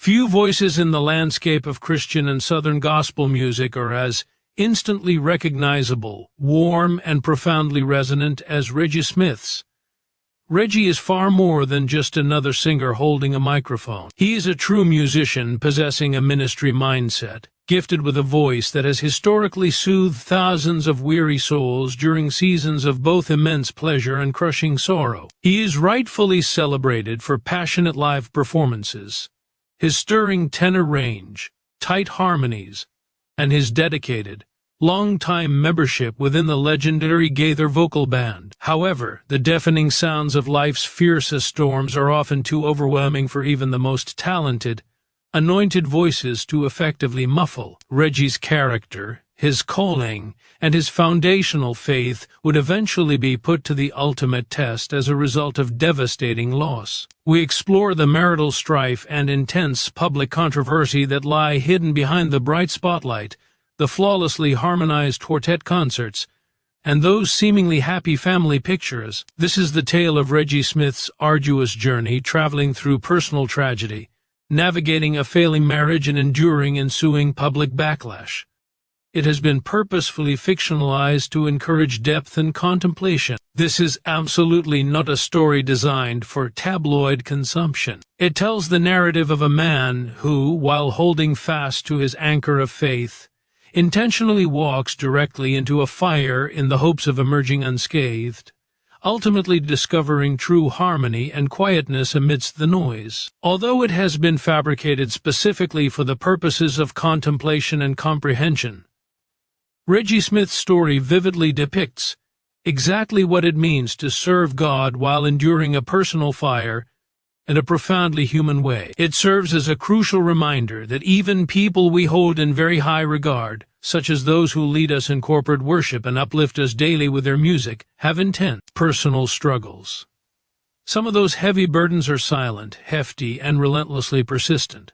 Few voices in the landscape of Christian and Southern gospel music are as instantly recognizable, warm, and profoundly resonant as Reggie Smith's. Reggie is far more than just another singer holding a microphone. He is a true musician possessing a ministry mindset, gifted with a voice that has historically soothed thousands of weary souls during seasons of both immense pleasure and crushing sorrow. He is rightfully celebrated for passionate live performances, his stirring tenor range, tight harmonies, and his dedicated, long-time membership within the legendary Gaither vocal band. However, the deafening sounds of life's fiercest storms are often too overwhelming for even the most talented, anointed voices to effectively muffle. Reggie's character, his calling, and his foundational faith would eventually be put to the ultimate test as a result of devastating loss. We explore the marital strife and intense public controversy that lie hidden behind the bright spotlight, the flawlessly harmonized quartet concerts, and those seemingly happy family pictures. This is the tale of Reggie Smith's arduous journey, traveling through personal tragedy, navigating a failing marriage, and enduring ensuing public backlash. It has been purposefully fictionalized to encourage depth and contemplation. This is absolutely not a story designed for tabloid consumption. It tells the narrative of a man who, while holding fast to his anchor of faith, intentionally walks directly into a fire in the hopes of emerging unscathed, ultimately discovering true harmony and quietness amidst the noise. Although it has been fabricated specifically for the purposes of contemplation and comprehension, Reggie Smith's story vividly depicts exactly what it means to serve God while enduring a personal fire in a profoundly human way. It serves as a crucial reminder that even people we hold in very high regard, such as those who lead us in corporate worship and uplift us daily with their music, have intense personal struggles. Some of those heavy burdens are silent, hefty, and relentlessly persistent.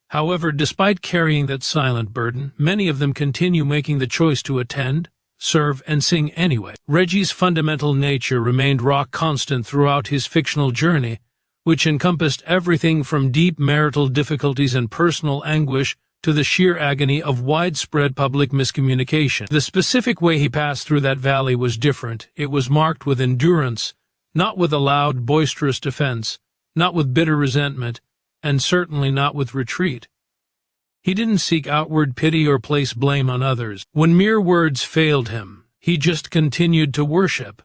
However, despite carrying that silent burden, many of them continue making the choice to attend, serve, and sing anyway. Reggie's fundamental nature remained rock constant throughout his fictional journey, which encompassed everything from deep marital difficulties and personal anguish to the sheer agony of widespread public miscommunication. The specific way he passed through that valley was different. It was marked with endurance, not with a loud, boisterous defense, not with bitter resentment, and certainly not with retreat. He didn't seek outward pity or place blame on others. When mere words failed him, he just continued to worship.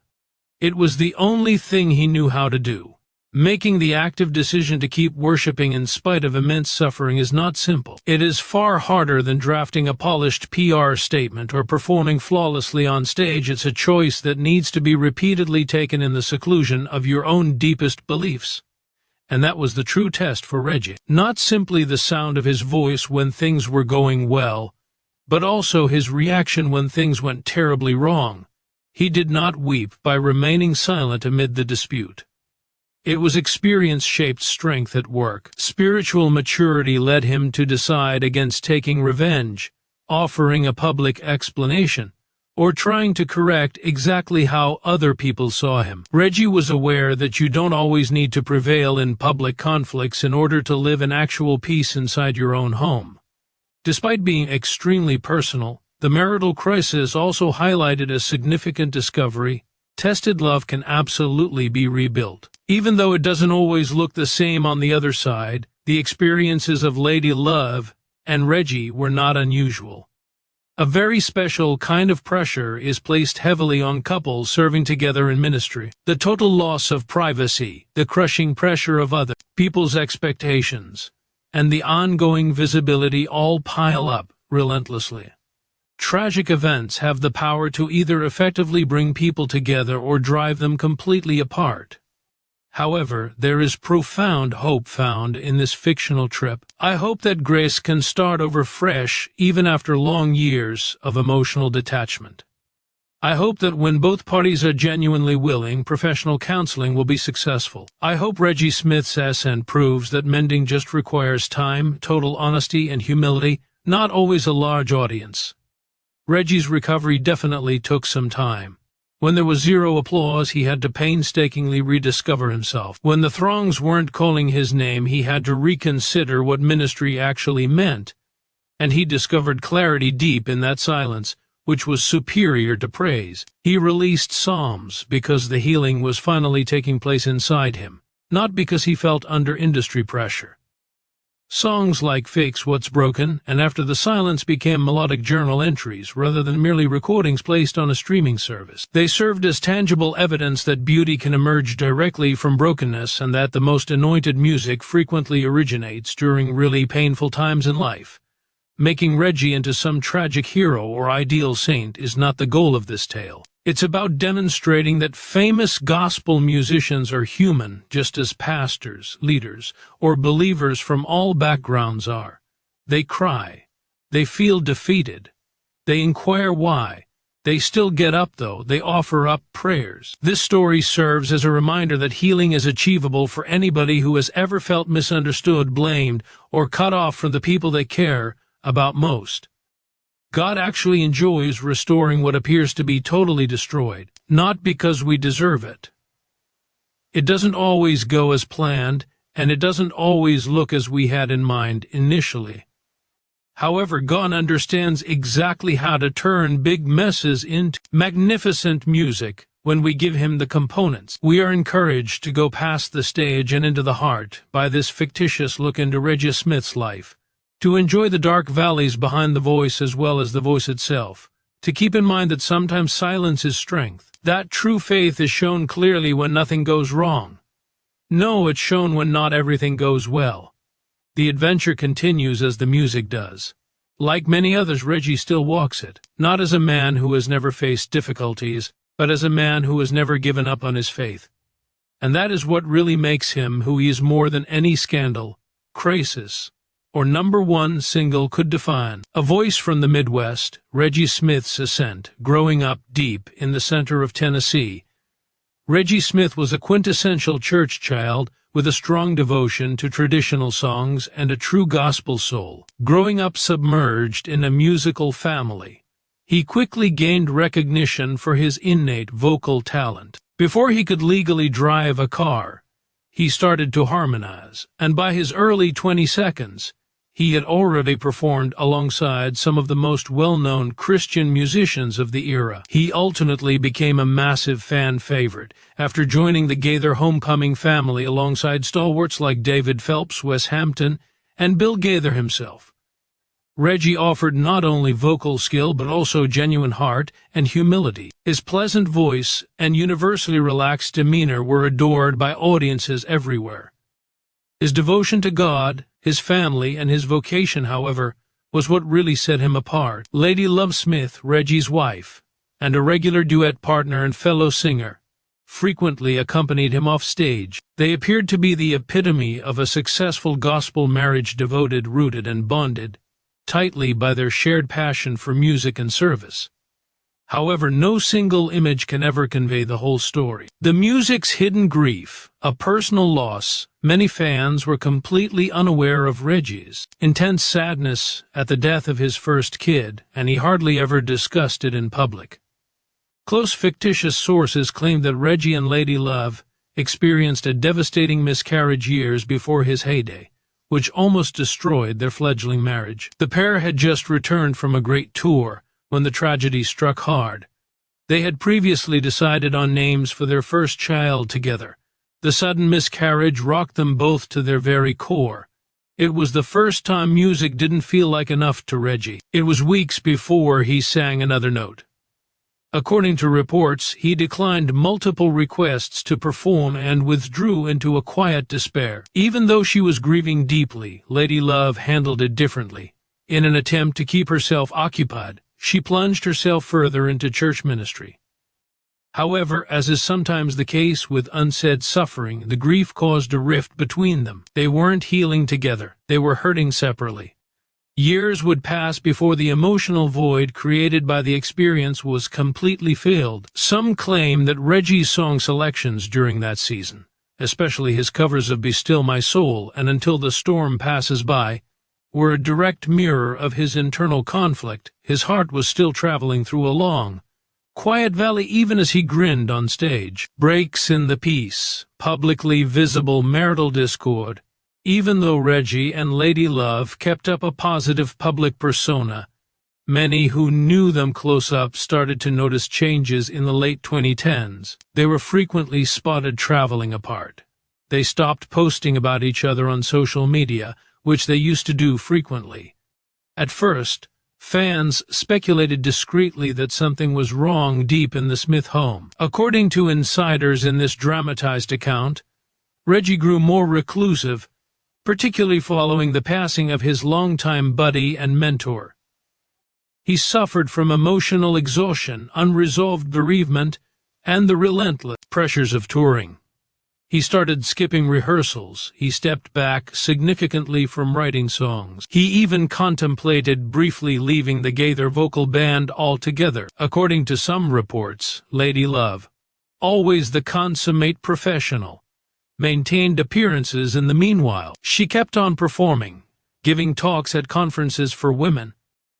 It was the only thing he knew how to do. Making the active decision to keep worshiping in spite of immense suffering is not simple. It is far harder than drafting a polished PR statement or performing flawlessly on stage. It's a choice that needs to be repeatedly taken in the seclusion of your own deepest beliefs. And that was the true test for Reggie. Not simply the sound of his voice when things were going well, but also his reaction when things went terribly wrong. He did not weep by remaining silent amid the dispute. It was experience-shaped strength at work. Spiritual maturity led him to decide against taking revenge, offering a public explanation, or trying to correct exactly how other people saw him. Reggie was aware that you don't always need to prevail in public conflicts in order to live in actual peace inside your own home. Despite being extremely personal, the marital crisis also highlighted a significant discovery: tested love can absolutely be rebuilt. Even though it doesn't always look the same on the other side, the experiences of Lady Love and Reggie were not unusual. A very special kind of pressure is placed heavily on couples serving together in ministry. The total loss of privacy, the crushing pressure of other people's expectations, and the ongoing visibility all pile up relentlessly. Tragic events have the power to either effectively bring people together or drive them completely apart. However, there is profound hope found in this fictional trip. I hope that grace can start over fresh even after long years of emotional detachment. I hope that when both parties are genuinely willing, professional counseling will be successful. I hope Reggie Smith's ascent proves that mending just requires time, total honesty, and humility, not always a large audience. Reggie's recovery definitely took some time, When there was zero applause, he had to painstakingly rediscover himself. When the throngs weren't calling his name, he had to reconsider what ministry actually meant. And he discovered clarity deep in that silence, which was superior to praise. He released psalms because the healing was finally taking place inside him, not because he felt under industry pressure. Songs like Fix What's Broken and After the Silence became melodic journal entries rather than merely recordings placed on a streaming service. They served as tangible evidence that beauty can emerge directly from brokenness and that the most anointed music frequently originates during really painful times in life. Making Reggie into some tragic hero or ideal saint is not the goal of this tale. It's about demonstrating that famous gospel musicians are human, just as pastors, leaders, or believers from all backgrounds are. They cry. They feel defeated. They inquire why. They still get up, though. They offer up prayers. This story serves as a reminder that healing is achievable for anybody who has ever felt misunderstood, blamed, or cut off from the people they care about most. God actually enjoys restoring what appears to be totally destroyed, not because we deserve it. It doesn't always go as planned, and it doesn't always look as we had in mind initially. However, God understands exactly how to turn big messes into magnificent music when we give Him the components. We are encouraged to go past the stage and into the heart by this fictitious look into Reggie Smith's life, to enjoy the dark valleys behind the voice as well as the voice itself, to keep in mind that sometimes silence is strength, that true faith is shown clearly when nothing goes wrong. No, it's shown when not everything goes well. The adventure continues as the music does. Like many others, Reggie still walks it, not as a man who has never faced difficulties, but as a man who has never given up on his faith. And that is what really makes him who he is more than any scandal, crisis, or #1 single could define. A voice from the Midwest, Reggie Smith's ascent, growing up deep in the center of Tennessee. Reggie Smith was a quintessential church child with a strong devotion to traditional songs and a true gospel soul. Growing up submerged in a musical family, he quickly gained recognition for his innate vocal talent. Before he could legally drive a car, he started to harmonize, and by his early 22s, he had already performed alongside some of the most well-known Christian musicians of the era. He ultimately became a massive fan favorite after joining the Gaither homecoming family alongside stalwarts like David Phelps, Wes Hampton, and Bill Gaither himself. Reggie offered not only vocal skill but also genuine heart and humility. His pleasant voice and universally relaxed demeanor were adored by audiences everywhere. His devotion to God, his family, and his vocation, however, was what really set him apart. Lady Love Smith, Reggie's wife, and a regular duet partner and fellow singer, frequently accompanied him off stage. They appeared to be the epitome of a successful gospel marriage, devoted, rooted, and bonded tightly by their shared passion for music and service. However, no single image can ever convey the whole story. The music's hidden grief, a personal loss. Many fans were completely unaware of Reggie's intense sadness at the death of his first kid, and he hardly ever discussed it in public. Close fictitious sources claim that Reggie and Lady Love experienced a devastating miscarriage years before his heyday, which almost destroyed their fledgling marriage. The pair had just returned from a great tour when the tragedy struck hard. They had previously decided on names for their first child together. The sudden miscarriage rocked them both to their very core. It was the first time music didn't feel like enough to Reggie. It was weeks before he sang another note. According to reports, he declined multiple requests to perform and withdrew into a quiet despair. Even though she was grieving deeply, Lady Love handled it differently. In an attempt to keep herself occupied, she plunged herself further into church ministry. However, as is sometimes the case with unsaid suffering, the grief caused a rift between them. They weren't healing together. They were hurting separately. Years would pass before the emotional void created by the experience was completely filled. Some claim that Reggie's song selections during that season, especially his covers of Be Still My Soul and Until the Storm Passes By, were a direct mirror of his internal conflict. His heart was still traveling through a long, Quiet Valley even as he grinned on stage. Breaks in the peace, publicly visible marital discord. Even though Reggie and Lady Love kept up a positive public persona, many who knew them close up started to notice changes in the late 2010s. They were frequently spotted traveling apart. They stopped posting about each other on social media, which they used to do frequently. At first, fans speculated discreetly that something was wrong deep in the Smith home. According to insiders in this dramatized account, Reggie grew more reclusive, particularly following the passing of his longtime buddy and mentor. He suffered from emotional exhaustion, unresolved bereavement, and the relentless pressures of touring. He started skipping rehearsals. He stepped back significantly from writing songs. He even contemplated briefly leaving the Gaither vocal band altogether. According to some reports, Lady Love, always the consummate professional, maintained appearances in the meanwhile. She kept on performing, giving talks at conferences for women,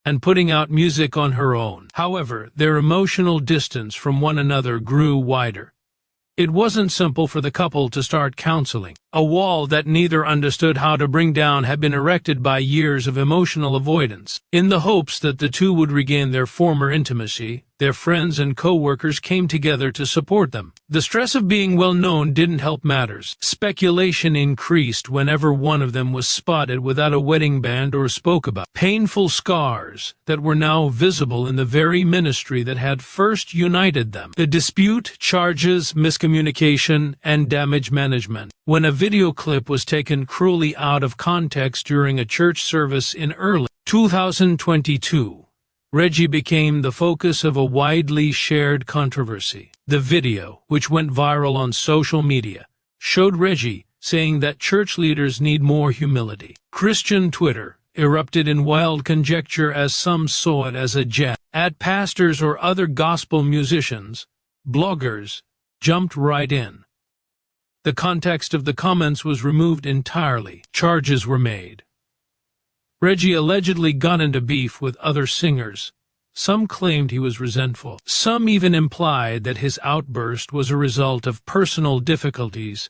and putting out music on her own. However, their emotional distance from one another grew wider. It wasn't simple for the couple to start counseling. A wall that neither understood how to bring down had been erected by years of emotional avoidance. In the hopes that the two would regain their former intimacy, their friends and co-workers came together to support them. The stress of being well known didn't help matters. Speculation increased whenever one of them was spotted without a wedding band or spoke about painful scars that were now visible in the very ministry that had first united them. The dispute, charges, miscommunication, and damage management. When a video clip was taken cruelly out of context during a church service in early 2022, Reggie became the focus of a widely shared controversy. The video, which went viral on social media, showed Reggie saying that church leaders need more humility. Christian Twitter erupted in wild conjecture as some saw it as a jab at pastors or other gospel musicians. Bloggers jumped right in. The context of the comments was removed entirely. Charges were made. Reggie allegedly got into beef with other singers. Some claimed he was resentful. Some even implied that his outburst was a result of personal difficulties.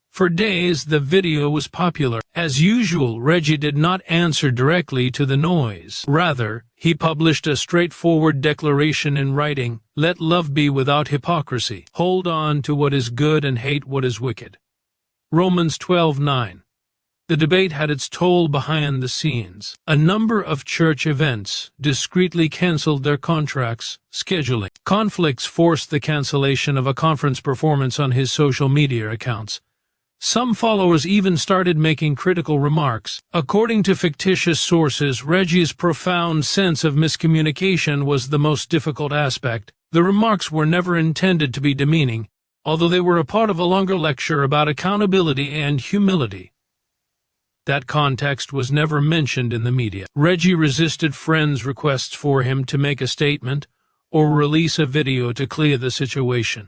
For days, the video was popular. As usual, Reggie did not answer directly to the noise. Rather, he published a straightforward declaration in writing: "Let love be without hypocrisy. Hold on to what is good and hate what is wicked." Romans 12:9. The debate had its toll behind the scenes. A number of church events discreetly canceled their contracts. Scheduling conflicts forced the cancellation of a conference performance on his social media accounts. Some followers even started making critical remarks. According to fictitious sources, Reggie's profound sense of miscommunication was the most difficult aspect. The remarks were never intended to be demeaning, although they were a part of a longer lecture about accountability and humility. That context was never mentioned in the media. Reggie resisted friends' requests for him to make a statement or release a video to clear the situation.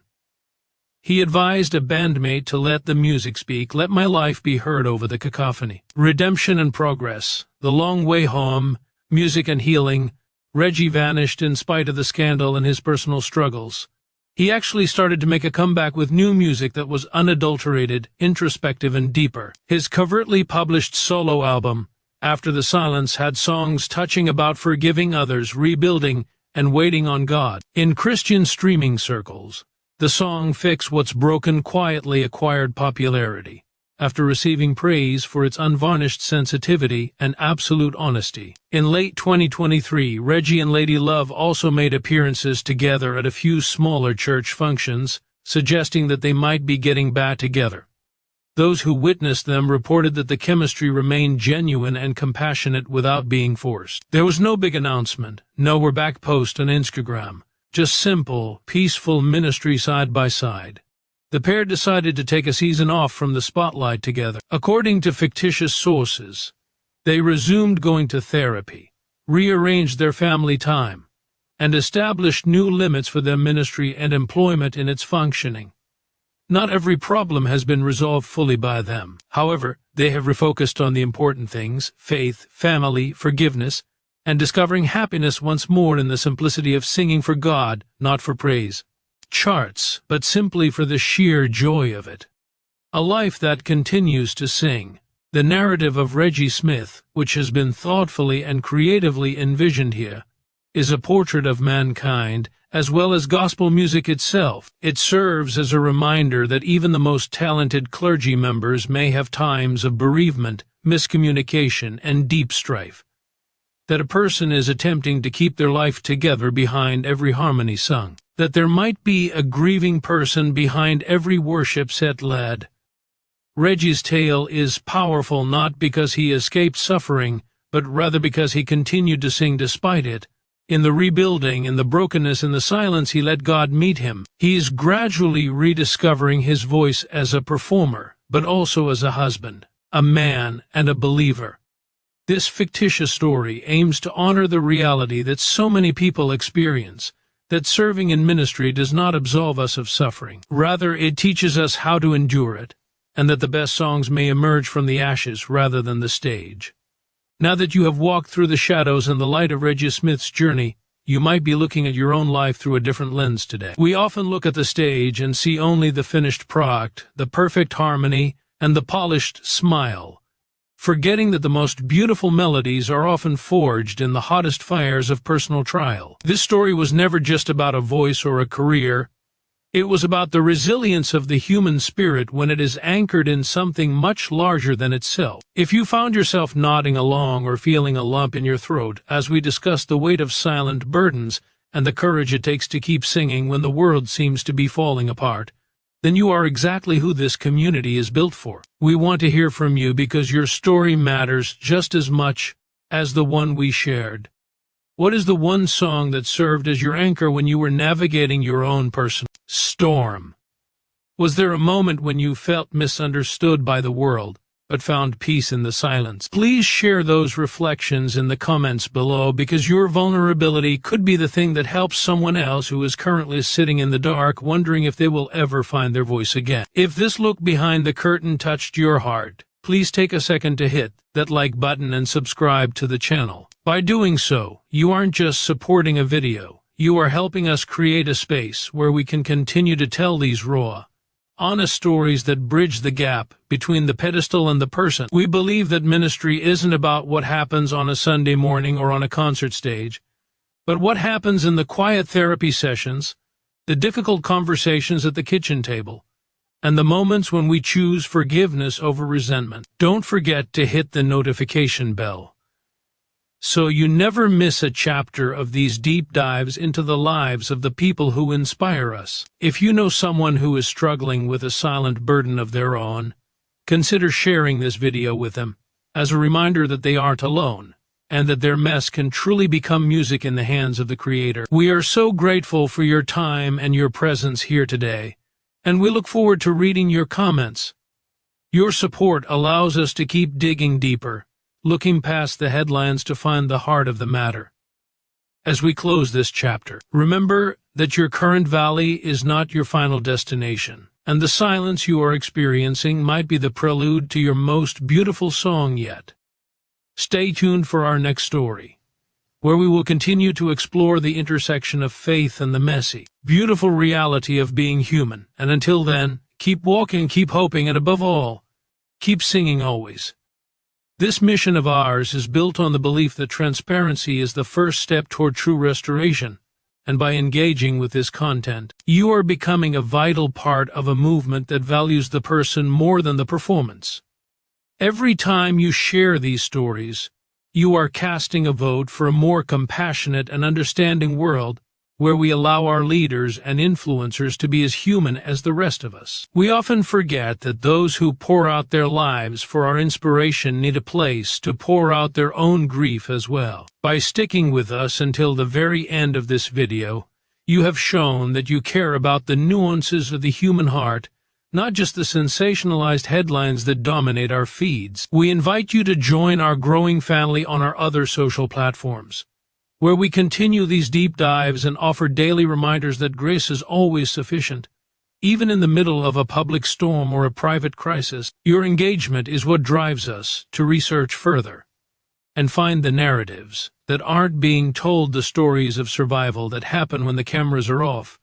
He advised a bandmate to let the music speak, let my life be heard over the cacophony. Redemption and progress, the long way home, music and healing. Reggie vanished in spite of the scandal and his personal struggles. He actually started to make a comeback with new music that was unadulterated, introspective, and deeper. His covertly published solo album, After the Silence, had songs touching about forgiving others, rebuilding, and waiting on God. In Christian streaming circles, the song Fix What's Broken quietly acquired popularity, after receiving praise for its unvarnished sensitivity and absolute honesty. In late 2023, Reggie and Lady Love also made appearances together at a few smaller church functions, suggesting that they might be getting back together. Those who witnessed them reported that the chemistry remained genuine and compassionate without being forced. There was no big announcement, no "we're back" post on Instagram, just simple, peaceful ministry side by side. The pair decided to take a season off from the spotlight together. According to fictitious sources, they resumed going to therapy, rearranged their family time, and established new limits for their ministry and employment in its functioning. Not every problem has been resolved fully by them. However, they have refocused on the important things: faith, family, forgiveness, and discovering happiness once more in the simplicity of singing for God, not for praise, charts, but simply for the sheer joy of it. A life that continues to sing. The narrative of Reggie Smith, which has been thoughtfully and creatively envisioned here, is a portrait of mankind, as well as gospel music itself. It serves as a reminder that even the most talented clergy members may have times of bereavement, miscommunication, and deep strife. That a person is attempting to keep their life together behind every harmony sung. That there might be a grieving person behind every worship set led. Reggie's tale is powerful not because he escaped suffering, but rather because he continued to sing despite it. In the rebuilding, in the brokenness, in the silence, he let God meet him. He is gradually rediscovering his voice as a performer, but also as a husband, a man, and a believer. This fictitious story aims to honor the reality that so many people experience, that serving in ministry does not absolve us of suffering. Rather, it teaches us how to endure it, and that the best songs may emerge from the ashes rather than the stage. Now that you have walked through the shadows and the light of Reggie Smith's journey, you might be looking at your own life through a different lens today. We often look at the stage and see only the finished product, the perfect harmony, and the polished smile, forgetting that the most beautiful melodies are often forged in the hottest fires of personal trial. This story was never just about a voice or a career. It was about the resilience of the human spirit when it is anchored in something much larger than itself. If you found yourself nodding along or feeling a lump in your throat as we discuss the weight of silent burdens and the courage it takes to keep singing when the world seems to be falling apart, then you are exactly who this community is built for. We want to hear from you because your story matters just as much as the one we shared. What is the one song that served as your anchor when you were navigating your own personal storm? Was there a moment when you felt misunderstood by the world, but found peace in the silence? Please share those reflections in the comments below, because your vulnerability could be the thing that helps someone else who is currently sitting in the dark, wondering if they will ever find their voice again. If this look behind the curtain touched your heart, please take a second to hit that like button and subscribe to the channel. By doing so, you aren't just supporting a video, you are helping us create a space where we can continue to tell these raw, honest stories that bridge the gap between the pedestal and the person. We believe that ministry isn't about what happens on a Sunday morning or on a concert stage, but what happens in the quiet therapy sessions, the difficult conversations at the kitchen table, and the moments when we choose forgiveness over resentment. Don't forget to hit the notification bell, so you never miss a chapter of these deep dives into the lives of the people who inspire us. If you know someone who is struggling with a silent burden of their own, consider sharing this video with them, as a reminder that they aren't alone, and that their mess can truly become music in the hands of the Creator. We are so grateful for your time and your presence here today, and we look forward to reading your comments. Your support allows us to keep digging deeper, looking past the headlines to find the heart of the matter. As we close this chapter, remember that your current valley is not your final destination, and the silence you are experiencing might be the prelude to your most beautiful song yet. Stay tuned for our next story, where we will continue to explore the intersection of faith and the messy, beautiful reality of being human. And until then, keep walking, keep hoping, and above all, keep singing always. This mission of ours is built on the belief that transparency is the first step toward true restoration, and by engaging with this content, you are becoming a vital part of a movement that values the person more than the performance. Every time you share these stories, you are casting a vote for a more compassionate and understanding world, where we allow our leaders and influencers to be as human as the rest of us. We often forget that those who pour out their lives for our inspiration need a place to pour out their own grief as well. By sticking with us until the very end of this video, you have shown that you care about the nuances of the human heart, not just the sensationalized headlines that dominate our feeds. We invite you to join our growing family on our other social platforms, where we continue these deep dives and offer daily reminders that grace is always sufficient, even in the middle of a public storm or a private crisis. Your engagement is what drives us to research further, and find the narratives that aren't being told, the stories of survival that happen when the cameras are off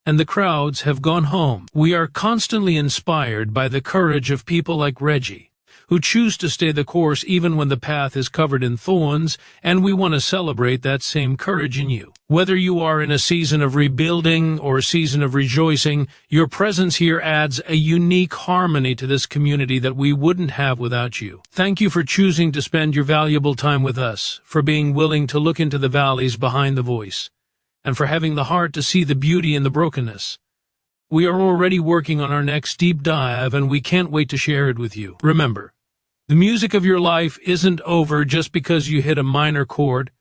and the crowds have gone home. We are constantly inspired by the courage of people like Reggie, who choose to stay the course even when the path is covered in thorns, and we want to celebrate that same courage in you. Whether you are in a season of rebuilding or a season of rejoicing, your presence here adds a unique harmony to this community that we wouldn't have without you. Thank you for choosing to spend your valuable time with us, for being willing to look into the valleys behind the voice, and for having the heart to see the beauty in the brokenness. We are already working on our next deep dive, and we can't wait to share it with you. Remember, the music of your life isn't over just because you hit a minor chord.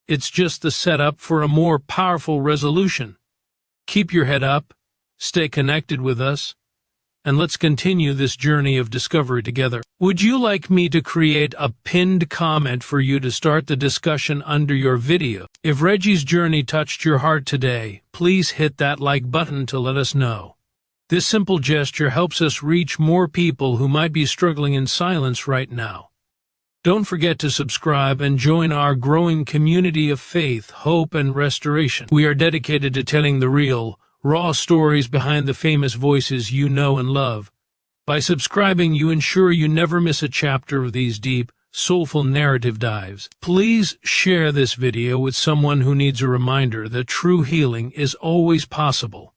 It's just the setup for a more powerful resolution. Keep your head up, stay connected with us, and let's continue this journey of discovery together. Would you like me to create a pinned comment for you to start the discussion under your video? If Reggie's journey touched your heart today, please hit that like button to let us know. This simple gesture helps us reach more people who might be struggling in silence right now. Don't forget to subscribe and join our growing community of faith, hope, and restoration. We are dedicated to telling the real, raw stories behind the famous voices you know and love. By subscribing, you ensure you never miss a chapter of these deep, soulful narrative dives. Please share this video with someone who needs a reminder that true healing is always possible.